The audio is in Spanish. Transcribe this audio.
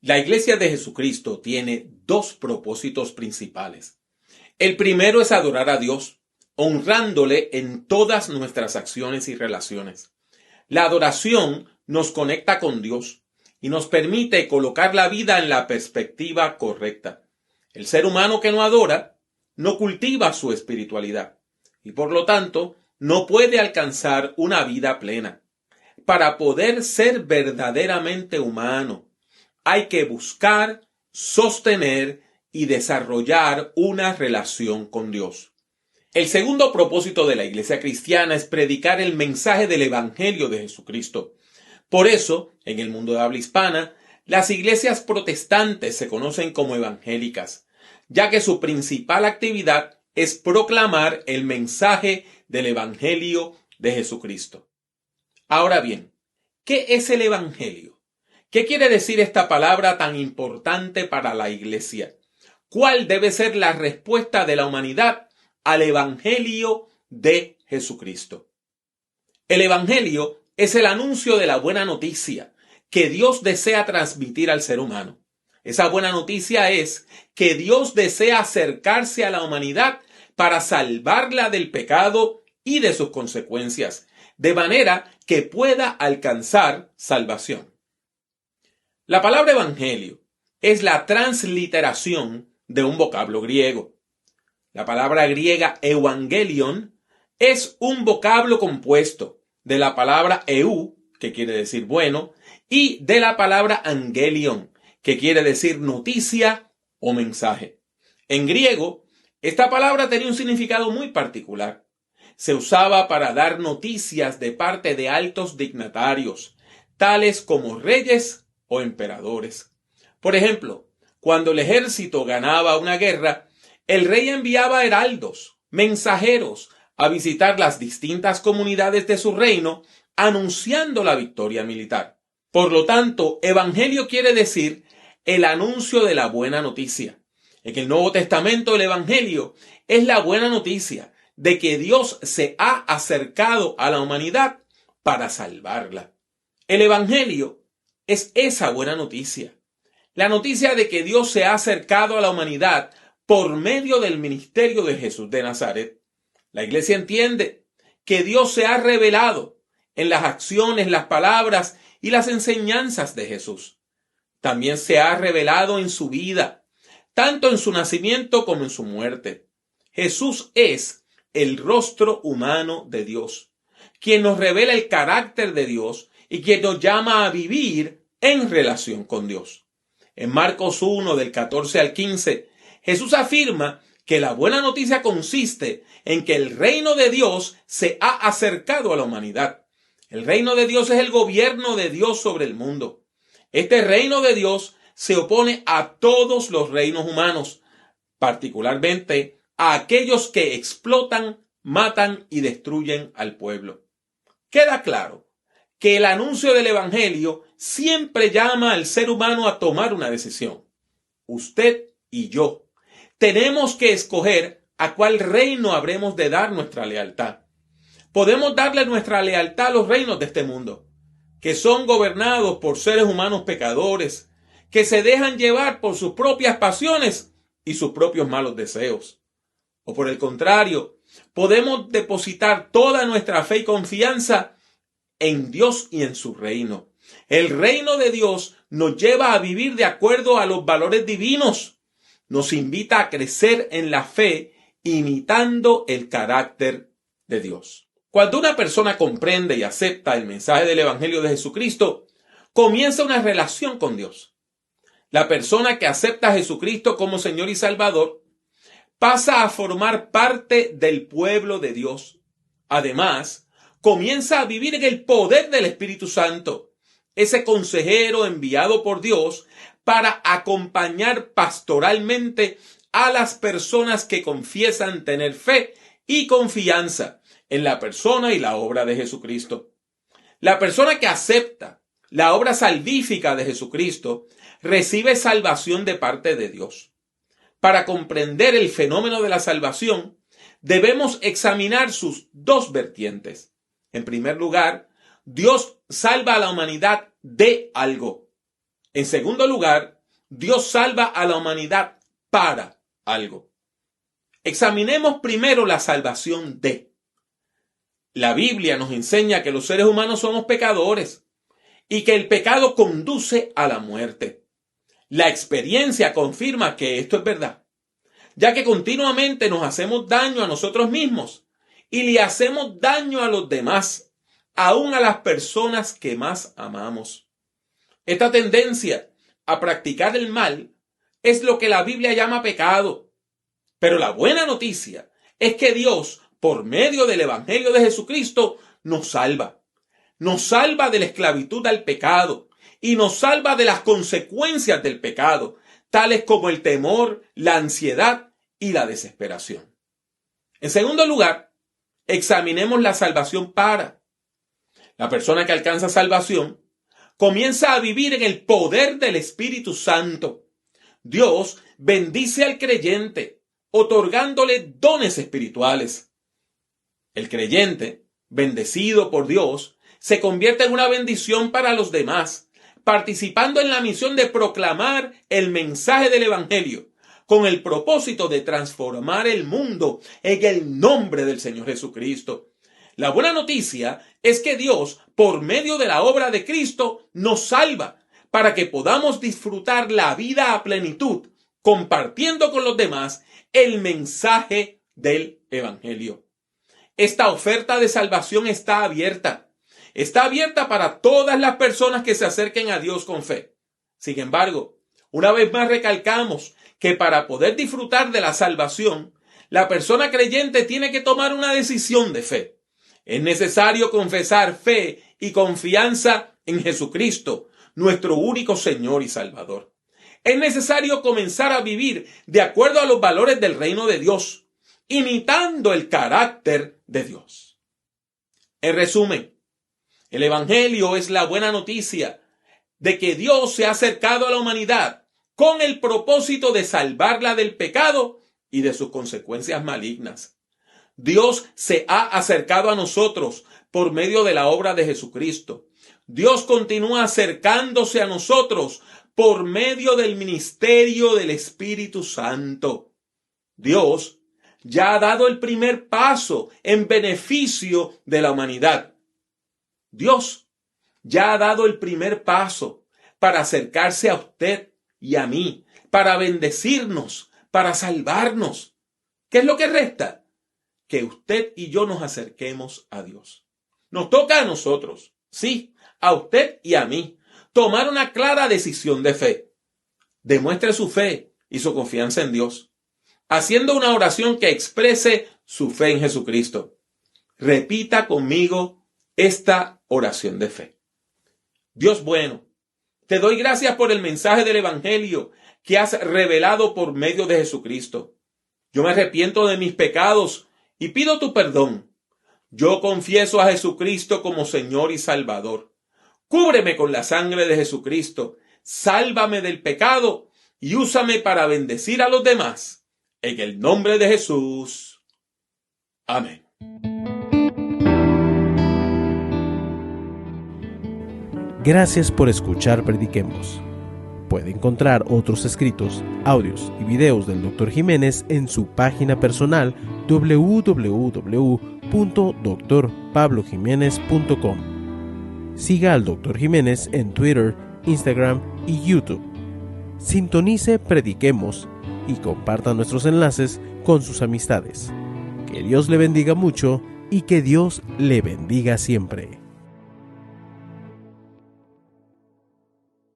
La Iglesia de Jesucristo tiene dos propósitos principales. El primero es adorar a Dios, honrándole en todas nuestras acciones y relaciones. La adoración nos conecta con Dios y nos permite colocar la vida en la perspectiva correcta. El ser humano que no adora no cultiva su espiritualidad y por lo tanto no puede alcanzar una vida plena. Para poder ser verdaderamente humano, hay que buscar, sostener y desarrollar una relación con Dios. El segundo propósito de la Iglesia cristiana es predicar el mensaje del Evangelio de Jesucristo. Por eso, en el mundo de habla hispana, las iglesias protestantes se conocen como evangélicas, ya que su principal actividad es proclamar el mensaje del Evangelio de Jesucristo. Ahora bien, ¿qué es el Evangelio? ¿Qué quiere decir esta palabra tan importante para la Iglesia? ¿Cuál debe ser la respuesta de la humanidad al Evangelio de Jesucristo? El Evangelio es el anuncio de la buena noticia que Dios desea transmitir al ser humano. Esa buena noticia es que Dios desea acercarse a la humanidad para salvarla del pecado y de sus consecuencias, de manera que pueda alcanzar salvación. La palabra evangelio es la transliteración de un vocablo griego. La palabra griega evangelion es un vocablo compuesto de la palabra eu, que quiere decir bueno, y de la palabra angelion, que quiere decir noticia o mensaje. En griego, esta palabra tenía un significado muy particular. Se usaba para dar noticias de parte de altos dignatarios, tales como reyes o emperadores. Por ejemplo, cuando el ejército ganaba una guerra, el rey enviaba heraldos, mensajeros, a visitar las distintas comunidades de su reino, anunciando la victoria militar. Por lo tanto, evangelio quiere decir el anuncio de la buena noticia. En el Nuevo Testamento el evangelio es la buena noticia de que Dios se ha acercado a la humanidad para salvarla. El evangelio es esa buena noticia. La noticia de que Dios se ha acercado a la humanidad por medio del ministerio de Jesús de Nazaret. La Iglesia entiende que Dios se ha revelado en las acciones, las palabras y las enseñanzas de Jesús. También se ha revelado en su vida, tanto en su nacimiento como en su muerte. Jesús es el rostro humano de Dios, quien nos revela el carácter de Dios y quien nos llama a vivir en relación con Dios. En Marcos 1, del 14 al 15, Jesús afirma que la buena noticia consiste en que el reino de Dios se ha acercado a la humanidad. El reino de Dios es el gobierno de Dios sobre el mundo. Este reino de Dios se opone a todos los reinos humanos, particularmente a aquellos que explotan, matan y destruyen al pueblo. Queda claro que el anuncio del evangelio siempre llama al ser humano a tomar una decisión. Usted y yo tenemos que escoger a cuál reino habremos de dar nuestra lealtad. Podemos darle nuestra lealtad a los reinos de este mundo, que son gobernados por seres humanos pecadores, que se dejan llevar por sus propias pasiones y sus propios malos deseos. O por el contrario, podemos depositar toda nuestra fe y confianza en Dios y en su reino. El reino de Dios nos lleva a vivir de acuerdo a los valores divinos. Nos invita a crecer en la fe, imitando el carácter de Dios. Cuando una persona comprende y acepta el mensaje del Evangelio de Jesucristo, comienza una relación con Dios. La persona que acepta a Jesucristo como Señor y Salvador pasa a formar parte del pueblo de Dios. Además, comienza a vivir en el poder del Espíritu Santo, ese consejero enviado por Dios para acompañar pastoralmente a las personas que confiesan tener fe y confianza en la persona y la obra de Jesucristo. La persona que acepta la obra salvífica de Jesucristo recibe salvación de parte de Dios. Para comprender el fenómeno de la salvación, debemos examinar sus dos vertientes. En primer lugar, Dios salva a la humanidad de algo. En segundo lugar, Dios salva a la humanidad para algo. Examinemos primero la salvación de. La Biblia nos enseña que los seres humanos somos pecadores y que el pecado conduce a la muerte. La experiencia confirma que esto es verdad, ya que continuamente nos hacemos daño a nosotros mismos y le hacemos daño a los demás, aún a las personas que más amamos. Esta tendencia a practicar el mal es lo que la Biblia llama pecado. Pero la buena noticia es que Dios, por medio del Evangelio de Jesucristo, nos salva. Nos salva de la esclavitud al pecado y nos salva de las consecuencias del pecado, tales como el temor, la ansiedad y la desesperación. En segundo lugar, examinemos la salvación para. La persona que alcanza salvación comienza a vivir en el poder del Espíritu Santo. Dios bendice al creyente, otorgándole dones espirituales. El creyente, bendecido por Dios, se convierte en una bendición para los demás, participando en la misión de proclamar el mensaje del Evangelio, con el propósito de transformar el mundo en el nombre del Señor Jesucristo. La buena noticia es que Dios, por medio de la obra de Cristo, nos salva para que podamos disfrutar la vida a plenitud, compartiendo con los demás el mensaje del Evangelio. Esta oferta de salvación está abierta. Está abierta para todas las personas que se acerquen a Dios con fe. Sin embargo, una vez más recalcamos que para poder disfrutar de la salvación, la persona creyente tiene que tomar una decisión de fe. Es necesario confesar fe y confianza en Jesucristo, nuestro único Señor y Salvador. Es necesario comenzar a vivir de acuerdo a los valores del reino de Dios, imitando el carácter de Dios. En resumen, el Evangelio es la buena noticia de que Dios se ha acercado a la humanidad con el propósito de salvarla del pecado y de sus consecuencias malignas. Dios se ha acercado a nosotros por medio de la obra de Jesucristo. Dios continúa acercándose a nosotros por medio del ministerio del Espíritu Santo. Dios ya ha dado el primer paso en beneficio de la humanidad. Dios ya ha dado el primer paso para acercarse a usted y a mí, para bendecirnos, para salvarnos. ¿Qué es lo que resta? Que usted y yo nos acerquemos a Dios. Nos toca a nosotros, sí, a usted y a mí, tomar una clara decisión de fe. Demuestre su fe y su confianza en Dios, haciendo una oración que exprese su fe en Jesucristo. Repita conmigo esta oración de fe. Dios bueno, te doy gracias por el mensaje del Evangelio que has revelado por medio de Jesucristo. Yo me arrepiento de mis pecados y pido tu perdón. Yo confieso a Jesucristo como Señor y Salvador. Cúbreme con la sangre de Jesucristo, sálvame del pecado y úsame para bendecir a los demás. En el nombre de Jesús. Amén. Gracias por escuchar Prediquemos. Puede encontrar otros escritos, audios y videos del Dr. Jiménez en su página personal www.drpablojimenez.com. Siga al Dr. Jiménez en Twitter, Instagram y YouTube. Sintonice Prediquemos y comparta nuestros enlaces con sus amistades. Que Dios le bendiga mucho y que Dios le bendiga siempre.